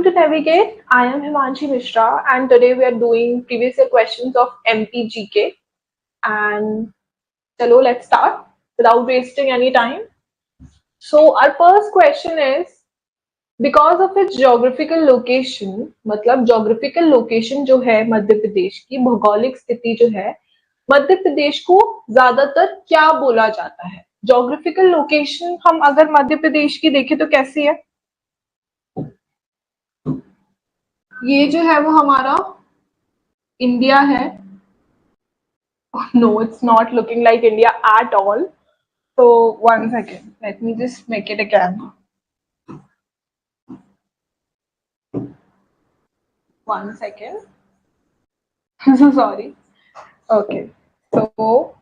Welcome to Navigate. I am Himanshi Mishra, and today we are doing previous year questions of MPGK. And chalo, let's start without wasting any time. So our first question is, because of its geographical location, मतलब geographical location जो है मध्य प्रदेश की भौगोलिक स्थिति जो है, मध्य प्रदेश को ज्यादातर क्या बोला जाता है? Geographical location हम अगर मध्य प्रदेश की देखें तो कैसी है? ये जो है वो हमारा इंडिया है. No, it's not looking like India at all. So one second, let me just make it again. One second. So sorry. Okay. So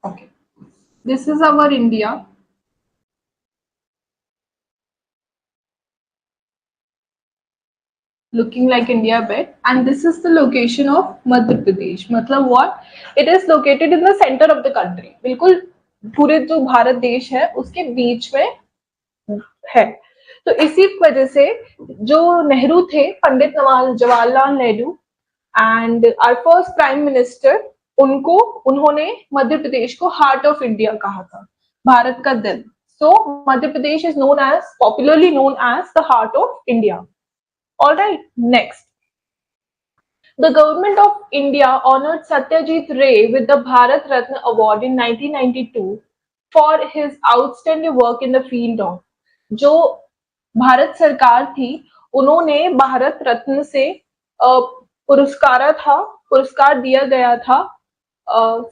okay. This is our India. Looking like India a bit, and this is the location of Madhya Pradesh. मतलब what? It is located in the center of the country. बिल्कुल पूरे जो भारत देश है उसके बीच में है. तो इसी वजह से जो नेहरू थे, Pandit Jawaharlal Nehru and our first prime minister, उन्होंने मध्य प्रदेश को हार्ट ऑफ इंडिया कहा था, भारत का दिल. So Madhya Pradesh is known as, popularly known as the heart of India. All right, next. The government of India honored Satyajit Ray with the Bharat Ratna Award in 1992 for his outstanding work in the field of. जो भारत सरकार थी, उन्होंने भारत रत्न से पुरस्कार दिया गया था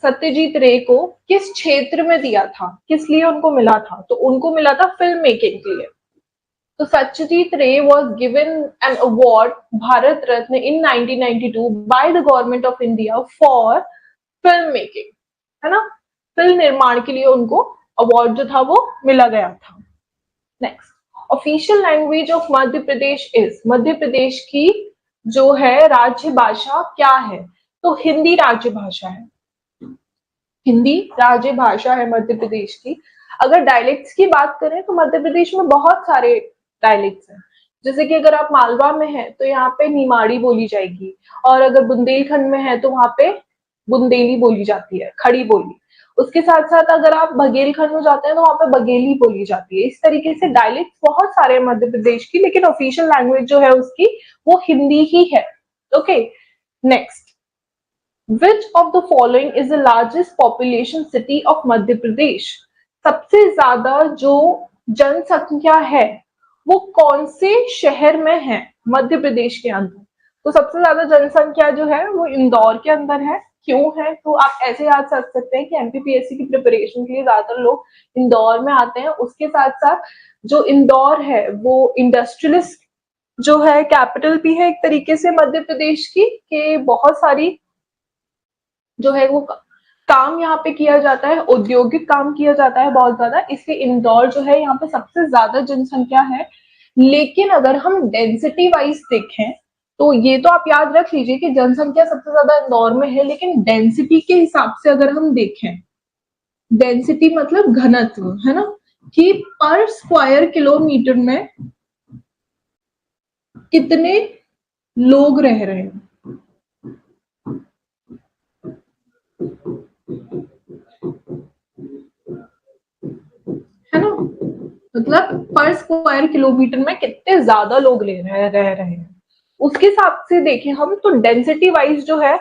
सत्यजीत रे को. किस क्षेत्र में दिया था, किस लिए उनको मिला था? तो उनको मिला था फिल्म मेकिंग के लिए. So Satyajit Ray was given an award, Bharat Ratna, in 1992 by the government of India for film making, है ना? फिल्म निर्माण के लिए उनको अवार्ड जो था वो मिला गया था. Next, official language of Madhya Pradesh is, Madhya Pradesh की जो है राज्य भाषा क्या है? तो हिंदी राज्य भाषा है. हिंदी राज्य भाषा है मध्य प्रदेश की. अगर डायलेक्ट्स की बात करें तो मध्य प्रदेश में बहुत सारे डायलेक्ट्स हैं. जैसे कि अगर आप मालवा में हैं तो यहाँ पे निमाड़ी बोली जाएगी, और अगर बुंदेलखंड में है तो वहां पे बुंदेली बोली जाती है, खड़ी बोली. उसके साथ साथ अगर आप बघेलखंड में जाते हैं तो वहां पे बघेली बोली जाती है. इस तरीके से डायलेक्ट्स बहुत सारे हैं मध्य प्रदेश की, लेकिन ऑफिशियल लैंग्वेज जो है उसकी वो हिंदी ही है. Okay, next. Which of the following is the largest population city of Madhya Pradesh? सबसे ज्यादा जो जनसंख्या है वो कौन से शहर में है मध्य प्रदेश के अंदर? तो सबसे ज्यादा जनसंख्या जो है वो इंदौर के अंदर है. क्यों है? तो आप ऐसे याद कर सकते हैं कि एमपीपीएससी की प्रिपरेशन के लिए ज्यादातर लोग इंदौर में आते हैं. उसके साथ साथ जो इंदौर है वो इंडस्ट्रियलिस्ट जो है कैपिटल भी है एक तरीके से मध्य प्रदेश की, कि बहुत सारी जो है वो काम यहाँ पे किया जाता है, औद्योगिक काम किया जाता है बहुत ज्यादा. इसलिए इंदौर जो है यहाँ पे सबसे ज्यादा जनसंख्या है. लेकिन अगर हम डेंसिटी वाइज देखें तो ये तो आप याद रख लीजिए कि जनसंख्या सबसे ज्यादा इंदौर में है, लेकिन डेंसिटी के हिसाब से अगर हम देखें, डेंसिटी मतलब घनत्व, है ना, कि पर स्क्वायर किलोमीटर में कितने लोग रह रहे हैं. है ना, मतलब पर स्क्वायर किलोमीटर में कितने ज्यादा लोग रह रहे हैं, उसके हिसाब से देखें हम तो डेंसिटी वाइज जो है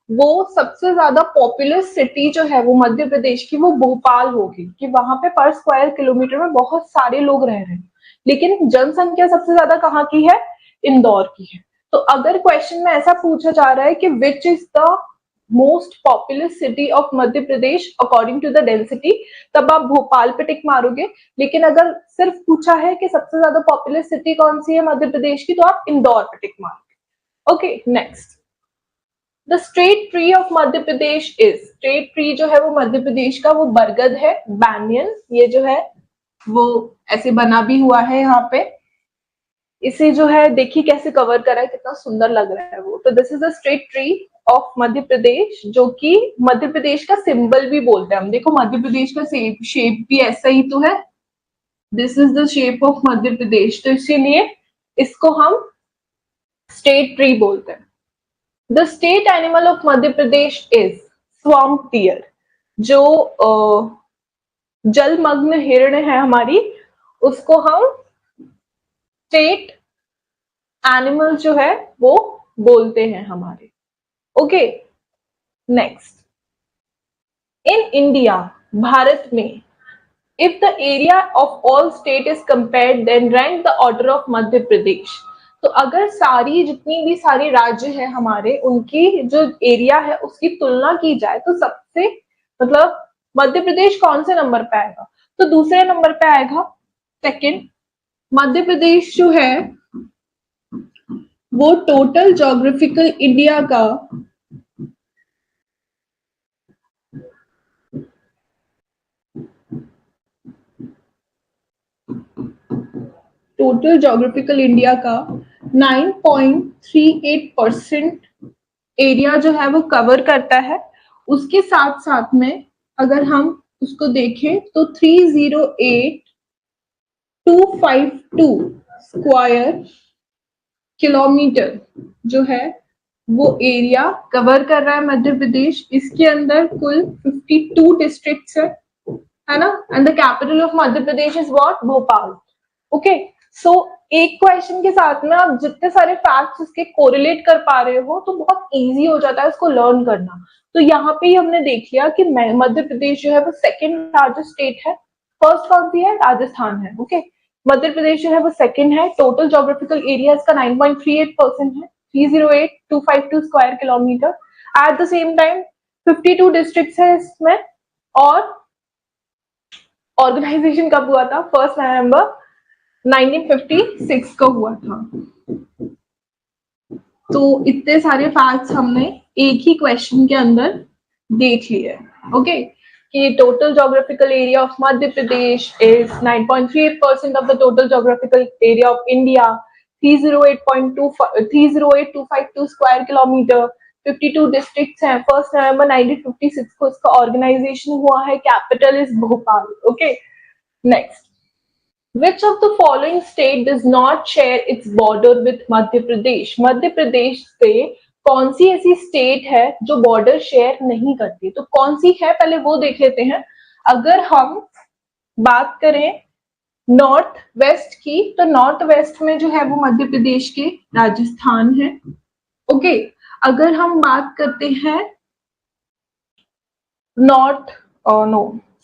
वो सबसे ज्यादा पॉपुलर सिटी जो है वो मध्य प्रदेश की वो भोपाल होगी, कि वहां पे पर स्क्वायर किलोमीटर में बहुत सारे लोग रह रहे हैं. लेकिन जनसंख्या सबसे ज्यादा कहाँ की है? इंदौर की है. तो अगर क्वेश्चन में ऐसा पूछा जा रहा है कि which is the most popular city of Madhya Pradesh according to the density, तब आप भोपाल पे टिक मारोगे. लेकिन अगर सिर्फ पूछा है कि सबसे ज्यादा पॉपुलर सिटी कौन सी है मध्य प्रदेश की, तो आप इंदौर पे टिक मारोगे. Okay, next. The state tree of Madhya Pradesh is, state tree जो है वो मध्य प्रदेश का वो बरगद है, बैनियन. ये जो है वो ऐसे बना भी हुआ है यहाँ पे. इसे जो है देखिए कैसे कवर करा है, कितना सुंदर लग रहा है वो. तो this is the state tree of Madhya Pradesh, जो कि मध्य प्रदेश का सिंबल भी बोलते हैं हम. देखो मध्य प्रदेश का शेप भी ऐसा ही तो है, this is the shape of Madhya Pradesh, तो इसीलिए इसको हम स्टेट ट्री बोलते हैं। The state animal of Madhya Pradesh is swamp deer, जो जलमग्न हिरण है हमारी, उसको हम स्टेट एनिमल जो है वो बोलते हैं हमारे। Okay, next, in India, Bharat में, if the area of all state is compared then rank the order of Madhya Pradesh. तो अगर सारी जितनी भी सारी राज्य है हमारे, उनकी जो एरिया है उसकी तुलना की जाए तो सबसे मतलब मध्य प्रदेश कौन से नंबर पे आएगा? तो दूसरे नंबर पे आएगा, सेकंड। मध्य प्रदेश जो है वो टोटल ज्योग्राफिकल इंडिया का टोटल ज्योग्राफिकल इंडिया का 9.38% एरिया जो है वो कवर करता है। उसके साथ साथ में अगर हम उसको देखें तो 308252 स्क्वायर किलोमीटर जो है वो एरिया कवर कर रहा है मध्य प्रदेश। इसके अंदर कुल 52 डिस्ट्रिक्ट्स है ना, and the capital of Madhya Pradesh is what? Bhopal. Okay, so एक क्वेश्चन के साथ में आप जितने सारे फैक्ट्स उसके कोरिलेट कर पा रहे हो तो बहुत इजी हो जाता है इसको लर्न करना। तो यहाँ पे ही हमने देख लिया कि मध्य प्रदेश जो है वो सेकंड लार्जेस्ट स्टेट है। फर्स्ट कौन सी है? राजस्थान है। ओके, मध्य प्रदेश जो है वो सेकंड है। टोटल ज्योग्राफिकल एरिया इसका 9.38% है, 308252 square kilometre. At the same time 52 districts है इसमें। और ऑर्गेनाइजेशन कब हुआ था? 1 नवंबर 1956 को हुआ था। तो इतने सारे फैक्ट्स हमने एक ही क्वेश्चन के अंदर देख लिए। ओके, कि total geographical area of Madhya Pradesh is 9.38% of the total geographical area of India, 308252 square kilometre, 52 districts हैं। 1 नवंबर 1956 को इसका ऑर्गेनाइजेशन हुआ है। Capital is Bhopal. Okay, next, Which of the following state does not share its border with Madhya Pradesh? Madhya Pradesh से कौन सी ऐसी state है जो बॉर्डर शेयर नहीं करती? तो कौन सी है पहले वो देख लेते हैं। अगर हम बात करें नॉर्थ वेस्ट की, तो नॉर्थ वेस्ट में जो है वो मध्य प्रदेश के राजस्थान है। ओके, अगर हम बात करते हैं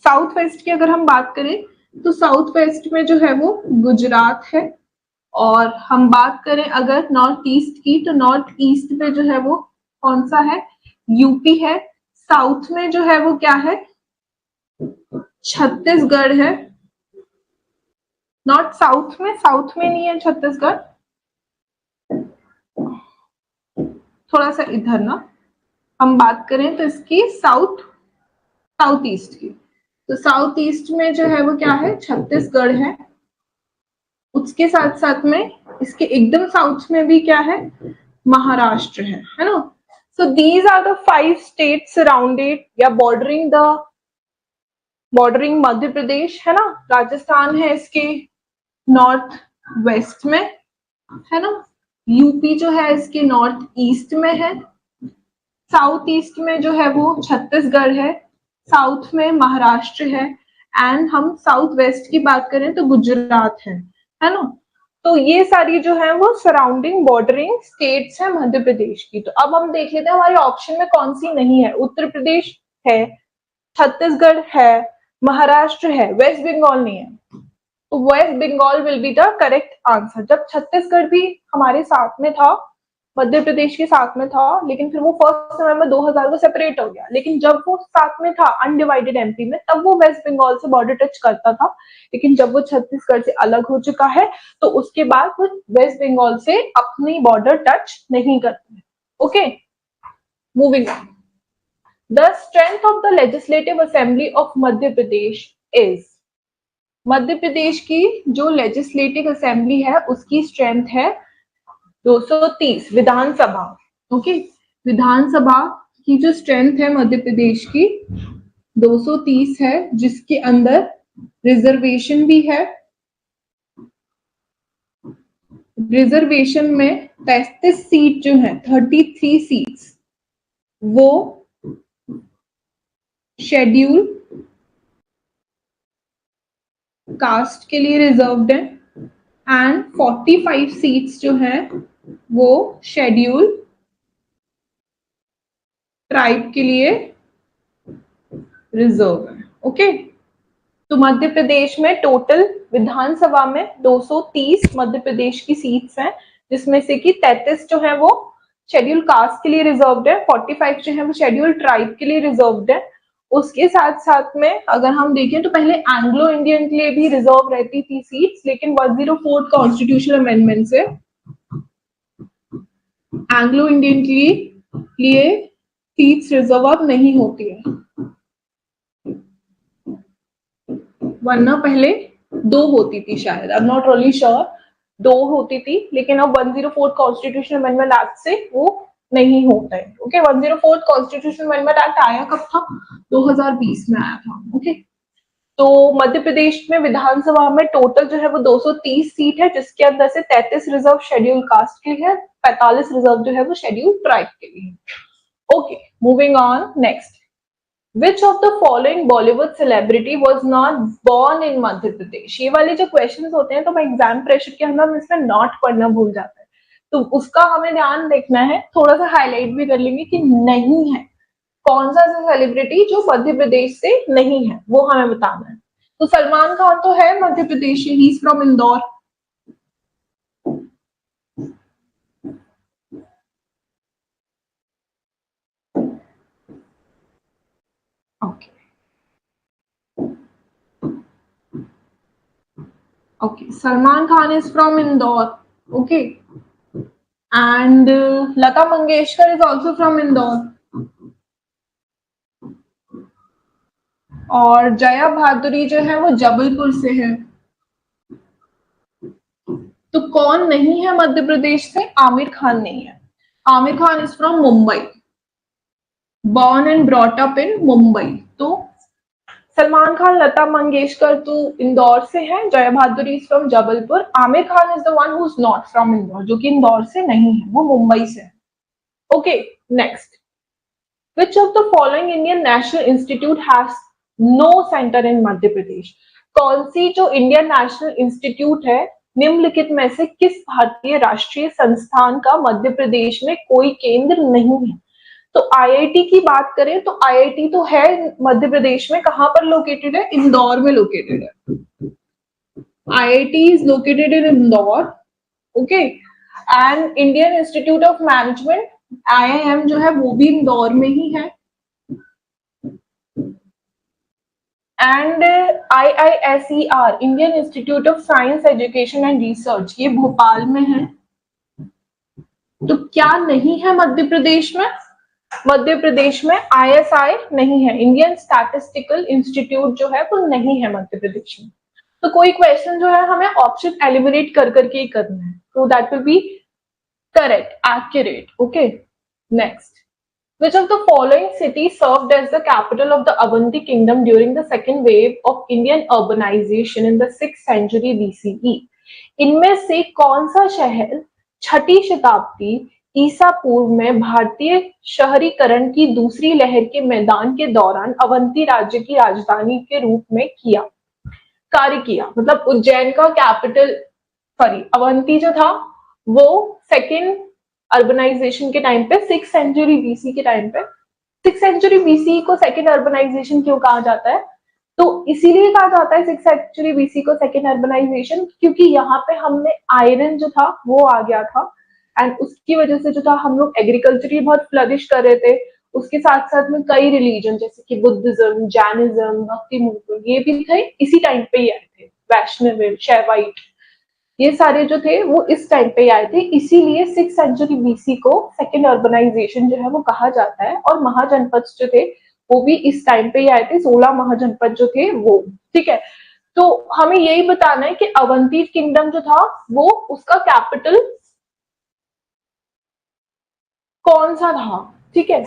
साउथ वेस्ट की, अगर हम बात करें तो साउथ वेस्ट में जो है वो गुजरात है। और हम बात करें अगर नॉर्थ ईस्ट की, तो नॉर्थ ईस्ट में जो है वो कौन सा है? यूपी है। साउथ में जो है वो क्या है? छत्तीसगढ़ है। नॉर्थ साउथ में नहीं है छत्तीसगढ़, थोड़ा सा इधर ना। हम बात करें तो इसकी साउथ ईस्ट की, तो साउथ ईस्ट में जो है वो क्या है? छत्तीसगढ़ है। उसके साथ साथ में इसके एकदम साउथ में भी क्या है? महाराष्ट्र है ना। So these are the 5 state surrounded या बॉर्डरिंग मध्य प्रदेश, है ना। राजस्थान है इसके नॉर्थ वेस्ट में, है ना। यूपी जो है इसके नॉर्थ ईस्ट में है। साउथ ईस्ट में जो है वो छत्तीसगढ़ है। साउथ में महाराष्ट्र है। एंड हम साउथ वेस्ट की बात करें तो गुजरात है ना। तो ये सारी जो है वो सराउंडिंग बॉर्डरिंग स्टेट्स है मध्य प्रदेश की। तो अब हम देख लेते हैं हमारे ऑप्शन में कौन सी नहीं है। उत्तर प्रदेश है, छत्तीसगढ़ है, महाराष्ट्र है, वेस्ट बंगाल नहीं है। तो west Bengal will be the correct answer. जब छत्तीसगढ़ भी हमारे साथ में था, मध्य प्रदेश के साथ में था, लेकिन फिर वो 1 नवंबर 2000 को सेपरेट हो गया। लेकिन जब वो साथ में था अनडिवाइडेड एमपी में, तब वो वेस्ट बंगाल से बॉर्डर टच करता था। लेकिन जब वो छत्तीसगढ़ से अलग हो चुका है तो उसके बाद वो वेस्ट बंगाल से अपनी बॉर्डर टच नहीं करता है। Okay, moving on. The strength of the legislative assembly of Madhya Pradesh is. Madhya Pradesh की जो लेजिस्लेटिव असेंबली है उसकी स्ट्रेंथ है 230 विधानसभा। ओके, विधानसभा की जो स्ट्रेंथ है मध्य प्रदेश की 230 है, जिसके अंदर रिजर्वेशन भी है रिजर्वेशन में 33 सीट जो है, 33 सीट्स वो शेड्यूल कास्ट के लिए रिजर्व्ड है एंड 45 सीट्स जो है वो शेड्यूल ट्राइब के लिए रिजर्व है। ओके, तो मध्य प्रदेश में टोटल विधानसभा में 230 मध्य प्रदेश की सीट्स हैं, जिसमें से कि 33 जो है वो शेड्यूल कास्ट के लिए रिजर्व्ड है, 45 जो है वो शेड्यूल ट्राइब के लिए रिजर्व्ड है। उसके साथ साथ में अगर हम देखें तो पहले एंग्लो इंडियन के लिए भी रिजर्व रहती थी सीट्स, लेकिन 104 कॉन्स्टिट्यूशनल अमेंडमेंट से एंग्लो इंडियन के लिए सीट्स रिजर्व अब नहीं होती है, वरना पहले 2 होती थी शायद, I am not really sure, 2 होती थी, लेकिन अब 104 कॉन्स्टिट्यूशनल अमेंडमेंट एक्ट से वो नहीं होता है। ओके, 104 कॉन्स्टिट्यूशनल अमेंडमेंट एक्ट आया कब था? 2020 में आया था। ओके, तो मध्य प्रदेश में विधानसभा में टोटल जो है वो 230 सीट है, जिसके अंदर से 33 रिजर्व शेड्यूल कास्ट के लिए है, 45 रिजर्व जो है वो शेड्यूल ट्राइब के लिए। Okay, moving on next, Which of the following Bollywood celebrity was not born in Madhya Pradesh? ये वाले जो क्वेश्चंस होते हैं तो मैं एग्जाम प्रेशर के अंदर हम इसमें नॉट पढ़ना भूल जाता है, तो उसका हमें ध्यान देखना है, थोड़ा सा हाईलाइट भी कर लेंगे कि नहीं है कौन सा सेलिब्रिटी जो मध्य प्रदेश से नहीं है, वो हमें बताना है। तो सलमान खान तो है Madhya Pradesh, he is from Indore. Okay, Salman Khan is from Indore. Okay, and Lata Mangeshkar is also from Indore. और जया भादुरी जो है वो जबलपुर से है। तो कौन नहीं है मध्य प्रदेश से? आमिर खान नहीं है। Aamir Khan is from Mumbai, born and brought up in Mumbai. तो सलमान खान, लता मंगेशकर तो इंदौर से है, Jaya Bhaduri is from Jabalpur, Aamir Khan is the one who is not from Indore, जो कि इंदौर से नहीं है, वो मुंबई से है। Okay, next, Which of the following Indian National Institute has no center in Madhya Pradesh? कौन सी जो इंडियन नेशनल इंस्टीट्यूट है, निम्नलिखित में से किस भारतीय राष्ट्रीय संस्थान का मध्य प्रदेश में कोई केंद्र नहीं है? तो आईआईटी की बात करें तो आईआईटी तो है मध्य प्रदेश में, कहां पर लोकेटेड है? इंदौर में लोकेटेड है। IIT is located in Indore. Okay, and Indian institute of management IIM जो है वो भी इंदौर में ही है, and IISER Indian institute of science education and research ये भोपाल में है। तो क्या नहीं है मध्य प्रदेश में? मध्य प्रदेश में ISI नहीं है, इंडियन स्टैटिस्टिकल इंस्टीट्यूट जो है वो नहीं है मध्य प्रदेश में। तो कोई क्वेश्चन जो है हमें ऑप्शन एलिमिनेट कर करके ही करना है, तो that will be correct, accurate. Okay, next, which of the following cities served as the capital of the Avanti kingdom during the second wave of Indian urbanization in the 6th century BCE? इनमें से कौन सा शहर छठी शताब्दी ईसा पूर्व में भारतीय शहरीकरण की दूसरी लहर के मैदान के दौरान अवंती राज्य की राजधानी के रूप में कार्य किया? मतलब उज्जैन का कैपिटल, सॉरी, अवंती जो था वो सेकेंड अर्बनाइजेशन के टाइम पे, 6th सेंचुरी बीसी के टाइम पे, 6th सेंचुरी बीसी को सेकेंड अर्बनाइजेशन क्यों कहा जाता है? तो इसीलिए कहा जाता है 6th सेंचुरी बीसी को सेकेंड अर्बनाइजेशन, क्योंकि यहाँ पे हमने आयरन जो था वो आ गया था, एंड उसकी वजह से जो था हम लोग एग्रीकल्चर बहुत फ्लरिश कर रहे थे। उसके साथ साथ में कई रिलीजन जैसे कि बुद्धिज्म, जैनिज्म, भक्ति मूवमेंट ये भी थे, इसी टाइम पे ही आए थे। वैष्णव, शैवाइट, ये सारे जो थे वो इस टाइम पे आए थे, इसीलिए 6th सेंचुरी बीसी को सेकेंड अर्बनाइजेशन जो है वो कहा जाता है। और महाजनपद जो थे वो भी इस टाइम पे ही आए थे, 16 महाजनपद जो थे वो। ठीक है, तो हमें यही बताना है कि अवंती किंगडम जो था वो उसका कैपिटल कौन सा था। ठीक है,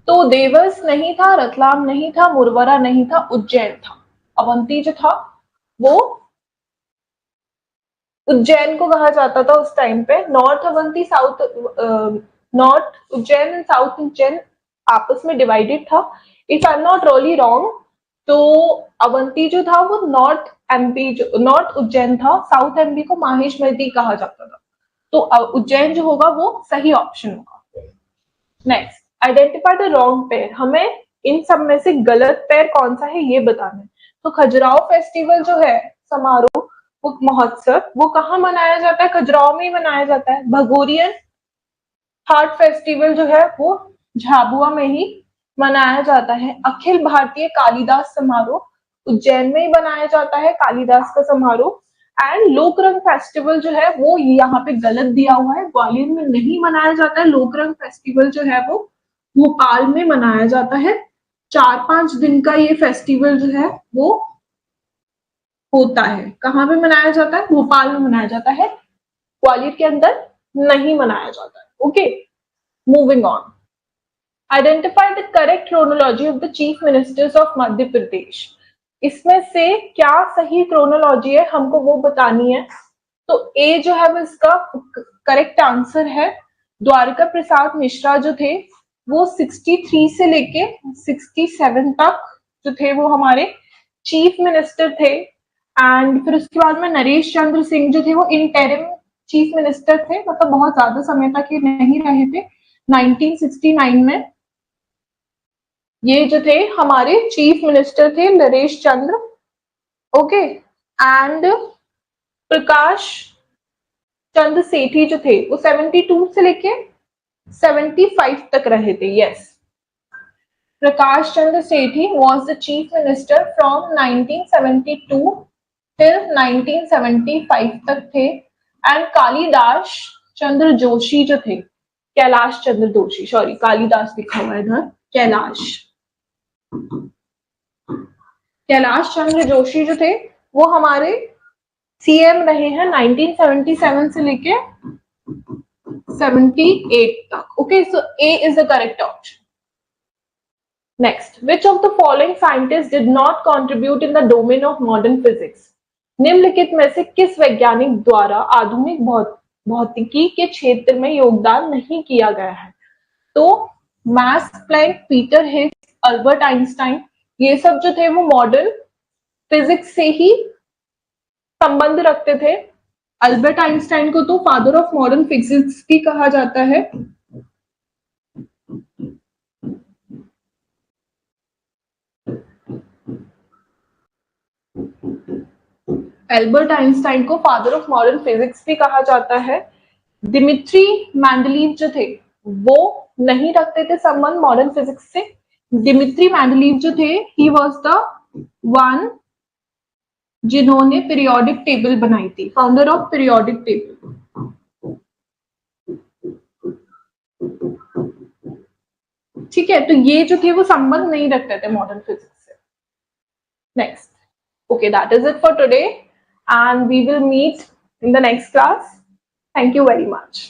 तो देवस नहीं था, रतलाम नहीं था, मुरवरा नहीं था, उज्जैन था। अवंती जो था वो उज्जैन को कहा जाता था उस टाइम पे। North Avanti, south north Ujjain and south Ujjain आपस में डिवाइडेड था। If I am not really wrong, तो अवंती जो था वो नॉर्थ एमपी, जो नॉर्थ उज्जैन था, साउथ एमपी को माहेश्मती कहा जाता था। तो उज्जैन जो होगा वो सही ऑप्शन होगा। Next, identify the wrong pair. हमें इन सब में से गलत पेयर कौन सा है ये बताना है। तो खजुराहो फेस्टिवल जो है, समारोह, वो महोत्सव, वो कहाँ मनाया जाता है? खजुराहो में ही मनाया जाता है। भगोरियन हार्ट फेस्टिवल जो है वो झाबुआ में ही मनाया जाता है। अखिल भारतीय कालिदास समारोह उज्जैन में ही मनाया जाता है, कालिदास का समारोह। एंड लोकरंग फेस्टिवल जो है वो यहाँ पे गलत दिया हुआ है, ग्वालियर में नहीं मनाया जाता है। लोकरंग फेस्टिवल जो है वो भोपाल में मनाया जाता है। 4-5 दिन का ये फेस्टिवल जो है वो होता है। कहाँ पे मनाया जाता है? भोपाल में मनाया जाता है, ग्वालियर के अंदर नहीं मनाया जाता है। Okay, moving on. Identify the correct chronology of the chief ministers of Madhya Pradesh. इसमें से क्या सही क्रोनोलॉजी है हमको वो बतानी है। तो ए जो है वो इसका करेक्ट आंसर है। द्वारका प्रसाद मिश्रा जो थे वो 63 से लेके 67 तक जो थे वो हमारे चीफ मिनिस्टर थे। एंड फिर उसके बाद में नरेश चंद्र सिंह जो थे वो इंटरिम चीफ मिनिस्टर थे, मतलब बहुत ज्यादा समय तक ये नहीं रहे थे। 1969 में ये जो थे हमारे चीफ मिनिस्टर थे, नरेश चंद्र। ओके, एंड प्रकाश चंद्र सेठी जो थे वो 72 से लेके 75 तक रहे थे। Yes, Prakash Chandra Sethi was the chief minister from 1972 till 1975 तक थे। एंड कालिदास चंद्र जोशी जो थे, कैलाश चंद्र जोशी, सॉरी कालिदास लिखा हुआ है इधर, कैलाश चंद्र जोशी जो थे वो हमारे सीएम रहे हैं 1977 से लेके 78 तक। Okay, so A is the correct option. Next, which of the following scientist did not contribute in the domain of modern physics. निम्नलिखित में से किस वैज्ञानिक द्वारा आधुनिक भौतिकी के क्षेत्र में योगदान नहीं किया गया है? तो Max Planck, Peter Higgs, Albert Einstein, ये सब जो थे वो मॉडर्न फिजिक्स से ही संबंध रखते थे। अल्बर्ट आइंस्टाइन को तो फादर ऑफ मॉडर्न फिजिक्स भी कहा जाता है। अल्बर्ट आइंस्टाइन को फादर ऑफ मॉडर्न फिजिक्स भी कहा जाता है। दिमित्री मेंडलीव जो थे वो नहीं रखते थे संबंध मॉडर्न फिजिक्स से। दिमित्री मेंडलीव जो थे, ही वाज द वन जिन्होंने पीरियोडिक टेबल बनाई थी, फाउंडर ऑफ पीरियोडिक टेबल। ठीक है, तो ये जो थे वो संबंध नहीं रखते थे मॉडर्न फिजिक्स से। Next, okay, that is it for today and we will meet in the next class. Thank you very much.